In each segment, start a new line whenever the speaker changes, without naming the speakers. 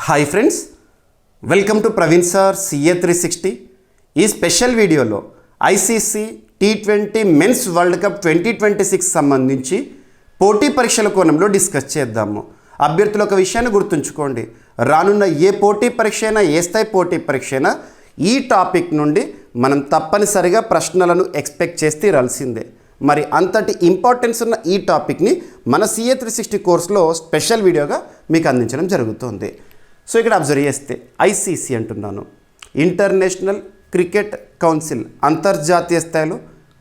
Hi friends, welcome to Praveen sir CA 360. ఈ special వీడియోలో ICC T20 men's world cup 2026 సంబంధించి పోటీ పరీక్షల కోణంలో డిస్కస్ చేద్దాము. అభ్యర్థులు ఒక విషయాన్ని గుర్తుంచుకోండి, రానున్న ఏ పోటీ పరీక్ష అయినా, ఏ స్థాయి పోటీ పరీక్ష అయినా ఈ టాపిక్ నుండి మనం తప్పనిసరిగా ప్రశ్నలను ఎక్స్పెక్ట్ చేసి తీరాల్సిందే. మరి అంతటి ఇంపార్టెన్స్ ఉన్న ఈ టాపిక్ని మన CA 360 కోర్సులో స్పెషల్ వీడియోగా మీకు అందించడం జరుగుతుంది. సో ఇక్కడ అబ్జర్వ్ చేస్తే ICC అంటున్నాను, ఇంటర్నేషనల్ క్రికెట్ కౌన్సిల్, అంతర్జాతీయ స్థాయిలో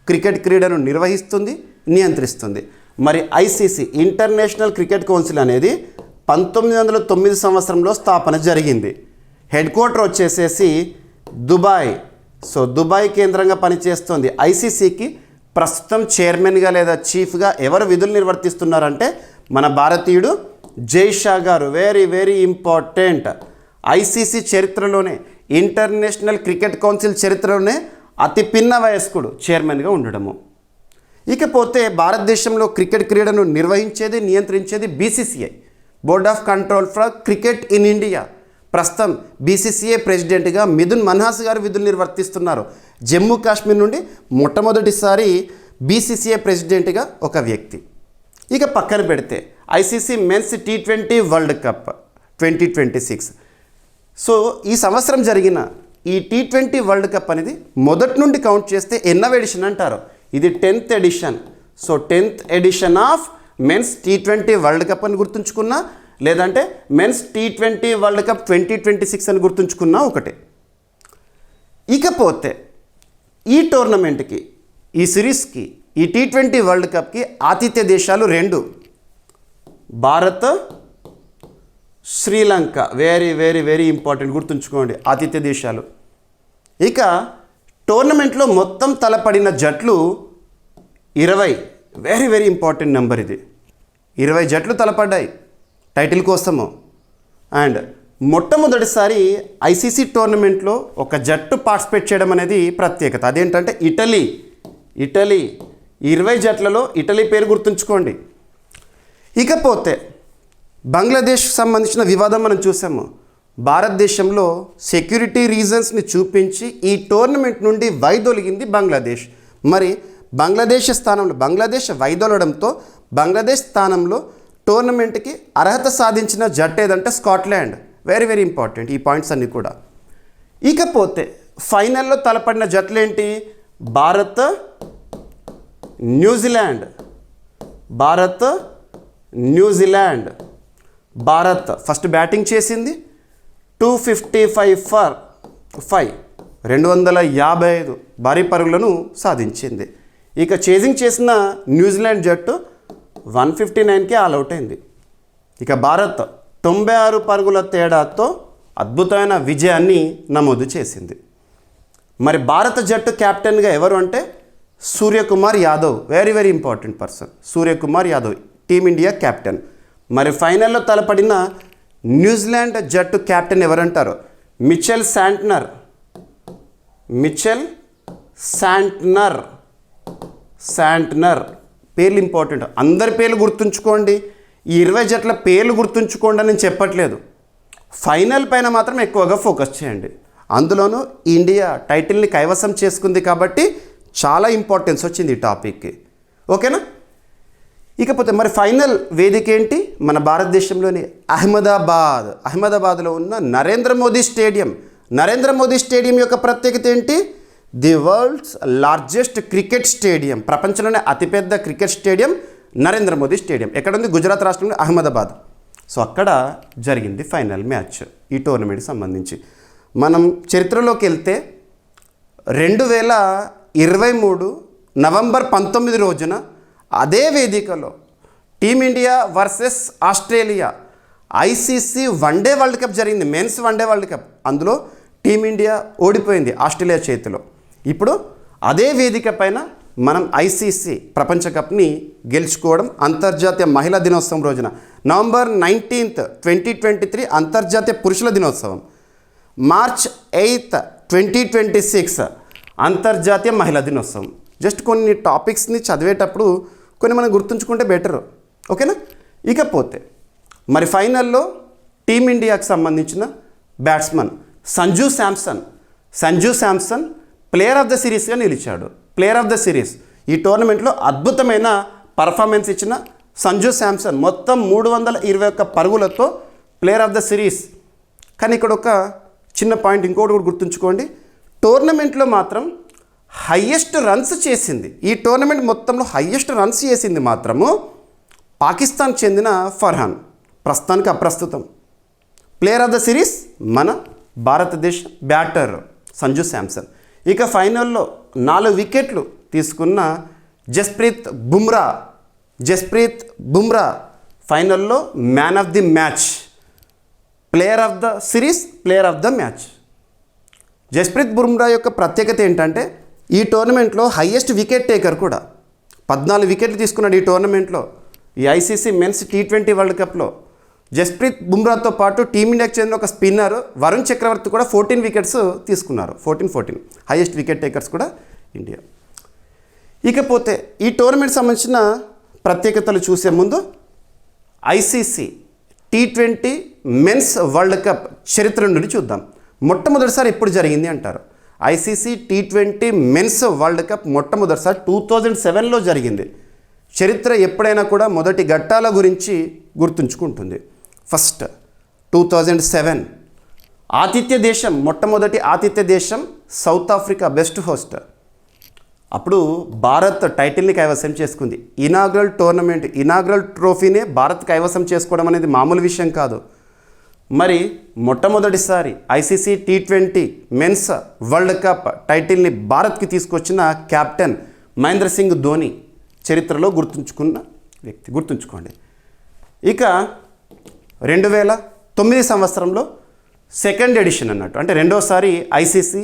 క్రికెట్ క్రీడను నిర్వహిస్తుంది, నియంత్రిస్తుంది. మరి ICC ఇంటర్నేషనల్ క్రికెట్ కౌన్సిల్ అనేది 1909 సంవత్సరంలో స్థాపన జరిగింది. హెడ్ క్వార్టర్ వచ్చేసేసి దుబాయ్. సో దుబాయ్ కేంద్రంగా పనిచేస్తుంది. ICCకి ప్రస్తుతం చైర్మన్గా లేదా చీఫ్గా ఎవరు విధులు నిర్వర్తిస్తున్నారంటే మన భారతీయుడు జై షా గారు. Very important. ICC చరిత్రలోనే, ఇంటర్నేషనల్ క్రికెట్ కౌన్సిల్ చరిత్రలోనే అతి పిన్న వయస్కుడు చైర్మన్గా ఉండడము. ఇకపోతే భారతదేశంలో క్రికెట్ క్రీడను నిర్వహించేది, నియంత్రించేది BCCI, board of control for cricket in India. ప్రస్తుతం BCCI ప్రెసిడెంట్గా మిథున్ మన్హాస్ గారు విధులు నిర్వర్తిస్తున్నారు. జమ్మూ కాశ్మీర్ నుండి మొట్టమొదటిసారి BCCI ప్రెసిడెంట్గా ఒక వ్యక్తి. ఇక పక్కన పెడితే ICC men's T20 world cup 2026. So ఈ సంవత్సరం జరిగిన ఈ T20 వరల్డ్ కప్ అనేది మొదటి నుండి కౌంట్ చేస్తే ఎన్నవ ఎడిషన్ అంటారు? ఇది 10th edition. So 10th edition of men's T20 world cup అని గుర్తుంచుకున్నా, లేదంటే మెన్స్ T20 వరల్డ్ కప్ 2026 అని గుర్తుంచుకున్నా ఒకటే. ఇకపోతే ఈ టోర్నమెంట్కి, ఈ సిరీస్కి, ఈ T20 వరల్డ్ కప్కి ఆతిథ్య దేశాలు 2, భారత్, శ్రీలంక. వెరీ ఇంపార్టెంట్, గుర్తుంచుకోండి ఆతిథ్య దేశాలు. ఇక టోర్నమెంట్లో మొత్తం తలపడిన జట్లు 20. వెరీ ఇంపార్టెంట్ నెంబర్ ఇది. 20 జట్లు తలపడ్డాయి టైటిల్ కోసము. అండ్ మొట్టమొదటిసారి ICC టోర్నమెంట్లో ఒక జట్టు పార్టిసిపేట్ చేయడం అనేది ప్రత్యేకత. అదేంటంటే ఇటలీ. 20 జట్లలో ఇటలీ పేరు గుర్తుంచుకోండి. ఇకపోతే బంగ్లాదేశ్కి సంబంధించిన వివాదం మనం చూసాము. భారతదేశంలో సెక్యూరిటీ రీజన్స్ని చూపించి ఈ టోర్నమెంట్ నుండి వైదొలిగింది బంగ్లాదేశ్. మరి బంగ్లాదేశ్ వైదొలడంతో బంగ్లాదేశ్ స్థానంలో టోర్నమెంట్కి అర్హత సాధించిన జట్టు ఏదంటే స్కాట్లాండ్. వెరీ ఇంపార్టెంట్ ఈ పాయింట్స్ అన్నీ కూడా. ఇకపోతే ఫైనల్లో తలపడిన జట్లేంటి? Bharat, New Zealand. Bharat first batting చేసింది, 255 ఫర్ 5, 255 భారీ పరుగులను సాధించింది. ఇక చేజింగ్ చేసిన న్యూజిలాండ్ జట్టు 159కే ఆల్అవుట్ అయింది. ఇక భారత్ 96 పరుగుల తేడాతో అద్భుతమైన విజయాన్ని నమోదు చేసింది. మరి భారత జట్టు కెప్టెన్గా ఎవరు అంటే Suryakumar Yadav. Very important person Suryakumar Yadav, team India captain. మరి ఫైనల్లో తలపడిన న్యూజిలాండ్ జట్టు కెప్టెన్ ఎవరంటారు? Mitchell Santner. పేర్లు ఇంపార్టెంట్, అందరి పేర్లు గుర్తుంచుకోండి. ఈ 20 జట్ల పేర్లు గుర్తుంచుకోండి అని నేను చెప్పట్లేదు. ఫైనల్ పైన మాత్రం ఎక్కువగా ఫోకస్ చేయండి. అందులోనూ ఇండియా టైటిల్ని కైవసం చేసుకుంది కాబట్టి చాలా ఇంపార్టెన్స్ వచ్చింది ఈ టాపిక్కి. ఓకేనా? ఇకపోతే మరి ఫైనల్ వేదిక ఏంటి? మన భారతదేశంలోని అహ్మదాబాద్లో ఉన్న నరేంద్ర మోదీ స్టేడియం యొక్క ప్రత్యేకత ఏంటి? The world's largest cricket stadium. ప్రపంచంలోనే అతిపెద్ద cricket stadium Narendra Modi stadium. ఎక్కడుంది? గుజరాత్ రాష్ట్రంలో అహ్మదాబాద్. సో అక్కడ జరిగింది ఫైనల్ మ్యాచ్ ఈ టోర్నమెంట్కి సంబంధించి. మనం చరిత్రలోకి వెళ్తే 2023 నవంబర్ 19 రోజున అదే వేదికలో team India versus Australia ICC one day world cup జరిగింది, మెన్స్ వన్డే వరల్డ్ కప్. అందులో టీమిండియా ఓడిపోయింది ఆస్ట్రేలియా చేతిలో. ఇప్పుడు అదే వేదిక పైన మనం ICC ప్రపంచ కప్ని గెలుచుకోవడం అంతర్జాతీయ మహిళా దినోత్సవం రోజున, నవంబర్ 19th 2023 అంతర్జాతీయ పురుషుల దినోత్సవం, మార్చ్ 8th 2026 అంతర్జాతీయ మహిళా దినోత్సవం. జస్ట్ కొన్ని టాపిక్స్ని చదివేటప్పుడు కొన్ని మనం గుర్తుంచుకుంటే బెటర్. ఓకేనా? ఇకపోతే మరి ఫైనల్లో టీమిండియాకు సంబంధించిన batsman Sanju Samson player of the సిరీస్గా నిలిచాడు. ప్లేయర్ ఆఫ్ ద సిరీస్ ఈ టోర్నమెంట్లో అద్భుతమైన పర్ఫార్మెన్స్ ఇచ్చిన సంజు శాంసన్ మొత్తం 321 పరుగులతో ప్లేయర్ ఆఫ్ ద సిరీస్. కానీ ఇక్కడ ఒక చిన్న పాయింట్ ఇంకోటి కూడా గుర్తుంచుకోండి, టోర్నమెంట్లో మాత్రం హయ్యెస్ట్ రన్స్ చేసింది, ఈ టోర్నమెంట్ మొత్తంలో హయ్యెస్ట్ రన్స్ చేసింది మాత్రము పాకిస్తాన్ చెందిన ఫర్హాన్, ప్రస్తుతానికి అప్రస్తుతం. ప్లేయర్ ఆఫ్ ద సిరీస్ మన భారతదేశ బ్యాటర్ సంజు శాంసన్. ఇక ఫైనల్లో 4 వికెట్లు తీసుకున్న జస్ప్రీత్ బుమ్రా ఫైనల్లో man of the match, player of the series, player of the match. Jasprit Bumrah యొక్క ప్రత్యేకత ఏంటంటే ఈ టోర్నమెంట్లో హయ్యెస్ట్ వికెట్ టేకర్ కూడా, 14 వికెట్లు తీసుకున్నాడు ఈ టోర్నమెంట్లో. ఈ ఐసీసీ మెన్స్ T20 వరల్డ్ కప్లో జస్ప్రీత్ బుమ్రాతో పాటు టీమిండియాకి చెందిన ఒక స్పిన్నర్ వరుణ్ చక్రవర్తి కూడా 14 వికెట్స్ తీసుకున్నారు. 14 హైయెస్ట్ వికెట్ టేకర్స్ కూడా ఇండియా. ఇకపోతే ఈ టోర్నమెంట్ సంబంధించిన ప్రత్యేకతలు చూసే ముందు ICC T20 men's world cup చరిత్ర నుండి చూద్దాం. మొట్టమొదటిసారి ఎప్పుడు జరిగింది అంటారు. ICC T20 men's world cup మొట్టమొదటిసారి 2007లో జరిగింది. చరిత్ర ఎప్పుడైనా కూడా మొదటి ఘట్టాల గురించి గుర్తుంచుకుంటుంది. ఫస్ట్ 2007 మొట్టమొదటి ఆతిథ్య దేశం సౌత్ ఆఫ్రికా బెస్ట్ హోస్ట్. అప్పుడు భారత్ టైటిల్ని కైవసం చేసుకుంది. ఇనాగ్రల్ ట్రోఫీనే భారత్ కైవసం చేసుకోవడం అనేది మామూలు విషయం కాదు. మరి మొట్టమొదటిసారి ICC T20 men's world cup టైటిల్ని భారత్కి తీసుకొచ్చిన కెప్టెన్ మహేంద్ర సింగ్ ధోని చరిత్రలో గుర్తుంచుకోండి. ఇక 2009 సంవత్సరంలో సెకండ్ ఎడిషన్ అన్నట్టు, అంటే రెండోసారి ICC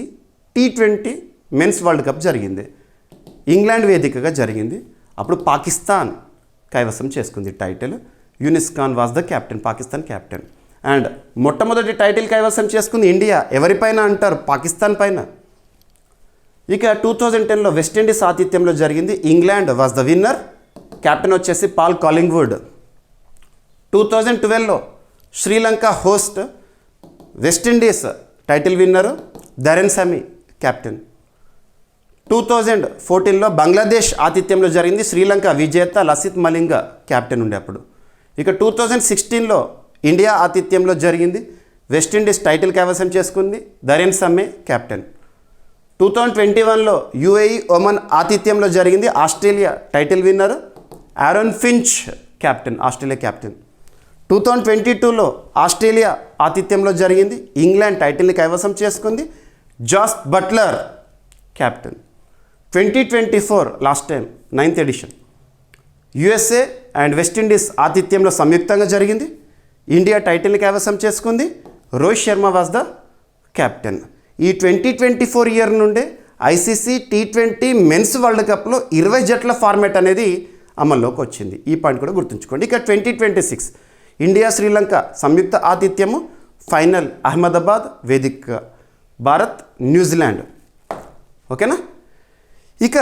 T20 men's world cup జరిగింది. ఇంగ్లాండ్ వేదికగా జరిగింది. అప్పుడు పాకిస్తాన్ కైవసం చేసుకుంది title. Younis Khan was the captain, Pakistan captain. And మొట్టమొదటి టైటిల్ కైవసం చేసుకుంది ఇండియా. ఎవరిపైన అంటారు? పాకిస్తాన్ పైన. ఇక 2010లో వెస్టిండీస్ ఆతిథ్యంలో జరిగింది. England was the winner, captain వచ్చేసి పాల్ కాలింగ్వుడ్. 2012లో Sri Lanka host, West Indies title winner Darren Sammy captain. 2014లో బంగ్లాదేశ్ ఆతిథ్యంలో జరిగింది. శ్రీలంక విజేత లసిత్ మలింగ కెప్టెన్ ఉండే అప్పుడు. ఇక 2016లో ఇండియా ఆతిథ్యంలో జరిగింది. వెస్టిండీస్ టైటిల్ కైవసం చేసుకుంది, దరెన్ సమ్మే కెప్టెన్. 2021లో యూఏఈ ఒమన్ ఆతిథ్యంలో జరిగింది. Australia title winner Aaron Finch captain, Australia captain. 2022లో ఆస్ట్రేలియా ఆతిథ్యంలో జరిగింది. ఇంగ్లాండ్ టైటిల్ని కైవసం చేసుకుంది, Jos Buttler captain. 2024 last time 9th edition USA and West Indies ఆతిథ్యంలో సంయుక్తంగా జరిగింది. ఇండియా టైటిల్ని కైవసం చేసుకుంది, Rohit Sharma was the captain. ఈ 2024 ఇయర్ నుండే ఐసీసీ T20 మెన్స్ వరల్డ్ కప్లో 20 జట్ల ఫార్మాట్ అనేది అమల్లోకి వచ్చింది. ఈ పాయింట్ కూడా గుర్తుంచుకోండి. ఇక 2026 ఇండియా శ్రీలంక సంయుక్త ఆతిథ్యము, ఫైనల్ అహ్మదాబాద్ వేదిక, భారత్ న్యూజిలాండ్. ఓకేనా? ఇక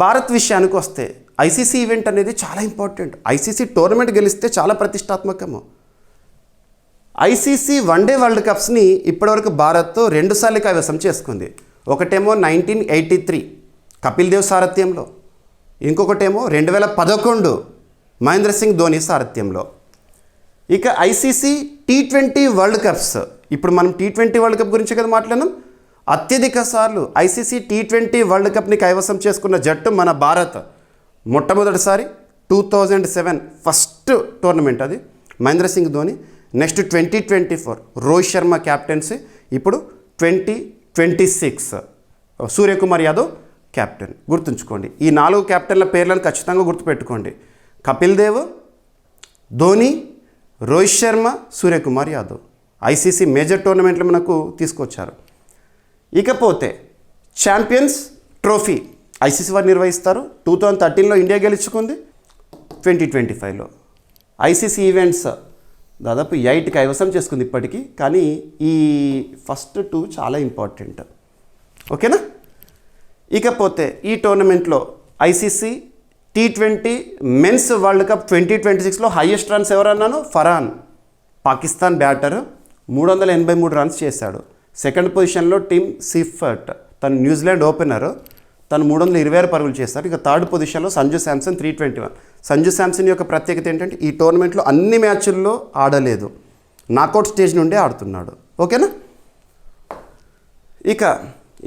భారత్ విషయానికి వస్తే ఐసీసీ ఈవెంట్ అనేది చాలా ఇంపార్టెంట్. ఐసీసీ టోర్నమెంట్ గెలిస్తే చాలా ప్రతిష్టాత్మకము. ఐసీసీ వన్డే వరల్డ్ కప్స్ని ఇప్పటివరకు భారత్ 2 సార్లు కైవసం చేసుకుంది. ఒకటేమో 1983 కపిల్ దేవ్ సారథ్యంలో, ఇంకొకటేమో 2011 మహేంద్ర సింగ్ ధోని సారథ్యంలో. ఇక ఐసీసీ T20 వరల్డ్ కప్స్, ఇప్పుడు మనం T20 వరల్డ్ కప్ గురించి కదా మాట్లాడినాం. అత్యధిక సార్లు ఐసీసీ T20 వరల్డ్ కప్ని కైవసం చేసుకున్న జట్టు మన భారత్. మొట్టమొదటిసారి 2007 ఫస్ట్ టోర్నమెంట్ అది, మహేంద్ర సింగ్ ధోని. Next 2024 Rohit Sharma captaincy. ఇప్పుడు 2026 సూర్యకుమార్ యాదవ్ క్యాప్టెన్. గుర్తుంచుకోండి, ఈ 4 క్యాప్టెన్ల పేర్లను ఖచ్చితంగా గుర్తుపెట్టుకోండి. కపిల్ దేవ్, ధోని, రోహిత్ శర్మ, సూర్యకుమార్ యాదవ్ ఐసీసీ మేజర్ టోర్నమెంట్లు మనకు తీసుకొచ్చారు. ఇకపోతే ఛాంపియన్స్ ట్రోఫీ ఐసీసీ వారు నిర్వహిస్తారు. 2013లో ఇండియా గెలుచుకుంది. 2025లో ఐసీసీ ఈవెంట్స్ దాదాపు 8 కైవసం చేసుకుంది ఇప్పటికీ. కానీ ఈ ఫస్ట్ 2 చాలా ఇంపార్టెంట్. ఓకేనా? ఇకపోతే ఈ టోర్నమెంట్లో ICC T20 men's world cup 2026లో హైయెస్ట్ రన్స్ ఎవరన్నాను? ఫర్హాన్ పాకిస్తాన్ బ్యాటర్ 383 రన్స్ చేశాడు. సెకండ్ పొజిషన్లో టిమ్ సీఫర్ట్, తను న్యూజిలాండ్ ఓపెనర్, తను 326 పరుగులు చేస్తాడు. ఇక థర్డ్ పొజిషన్లో సంజు శాంసన్ 321. సంజు శాంసన్ యొక్క ప్రత్యేకత ఏంటంటే ఈ టోర్నమెంట్లో అన్ని మ్యాచ్ల్లో ఆడలేదు, నాకౌట్ స్టేజ్ నుండే ఆడుతున్నాడు. ఓకేనా. ఇక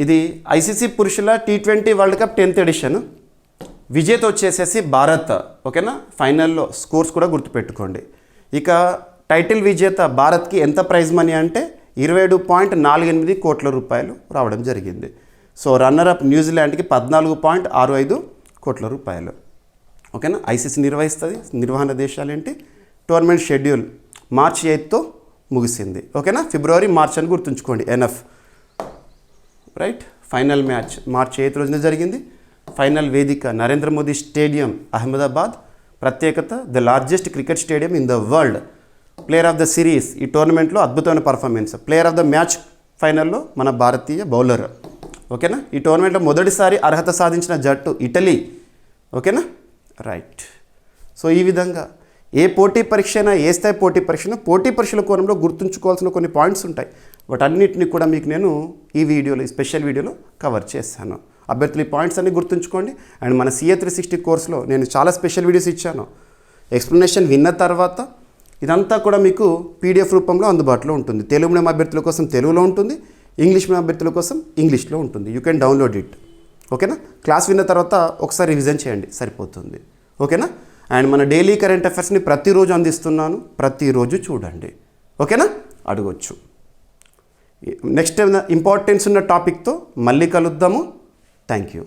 ఇది ఐసీసీ పురుషుల T20 world cup 10th edition. విజేత వచ్చేసేసి భారత్. ఓకేనా. ఫైనల్లో స్కోర్స్ కూడా గుర్తుపెట్టుకోండి. ఇక టైటిల్ విజేత భారత్కి ఎంత ప్రైజ్ మనీ అంటే 27.48 కోట్ల రూపాయలు రావడం జరిగింది. సో రన్నరప్ న్యూజిలాండ్కి 14.65 కోట్ల రూపాయలు. ఓకేనా. ఐసీసీ నిర్వహిస్తుంది. నిర్వహణ దేశాలు ఏంటి? టోర్నమెంట్ షెడ్యూల్ March 8తో ముగిసింది. ఓకేనా. ఫిబ్రవరి మార్చ్ అని గుర్తుంచుకోండి. NF right. Final match March 8 రోజున జరిగింది. ఫైనల్ వేదిక నరేంద్ర మోదీ స్టేడియం, అహ్మదాబాద్. ప్రత్యేకత the largest cricket stadium in the world. Player of the series ఈ టోర్నమెంట్లో అద్భుతమైన performance. Player of the match ఫైనల్లో మన భారతీయ బౌలర్. ఓకేనా. ఈ టోర్నమెంట్లో మొదటిసారి అర్హత సాధించిన జట్టు ఇటలీ. ఓకేనా. రైట్. సో ఈ విధంగా ఏ పోటీ పరీక్ష అయినా, ఏ స్థాయి పోటీ పరీక్ష, పోటీ పరీక్షల కోణంలో గుర్తుంచుకోవాల్సిన కొన్ని పాయింట్స్ ఉంటాయి. వాటన్నిటిని కూడా మీకు నేను ఈ వీడియోలో, ఈ స్పెషల్ వీడియోలో కవర్ చేస్తాను. అభ్యర్థులు ఈ పాయింట్స్ అన్ని గుర్తుంచుకోండి. అండ్ మన CA 360 కోర్సులో నేను చాలా స్పెషల్ వీడియోస్ ఇచ్చాను. ఎక్స్ప్లెనేషన్ విన్న తర్వాత ఇదంతా కూడా మీకు PDF రూపంలో అందుబాటులో ఉంటుంది. తెలుగు మీడియం అభ్యర్థుల కోసం తెలుగులో ఉంటుంది, ఇంగ్లీష్ మీడియం అభ్యర్థుల కోసం ఇంగ్లీష్లో ఉంటుంది. You can download it. ఓకేనా. క్లాస్ విన్న తర్వాత ఒకసారి రివిజన్ చేయండి, సరిపోతుంది. ఓకేనా. అండ్ మన డైలీ కరెంట్ అఫైర్స్ని ప్రతిరోజు అందిస్తున్నాను, ప్రతిరోజు చూడండి. ఓకేనా. అడగొచ్చు. నెక్స్ట్ ఇంపార్టెన్స్ ఉన్న టాపిక్తో మళ్ళీ కలుద్దాము. Thank you.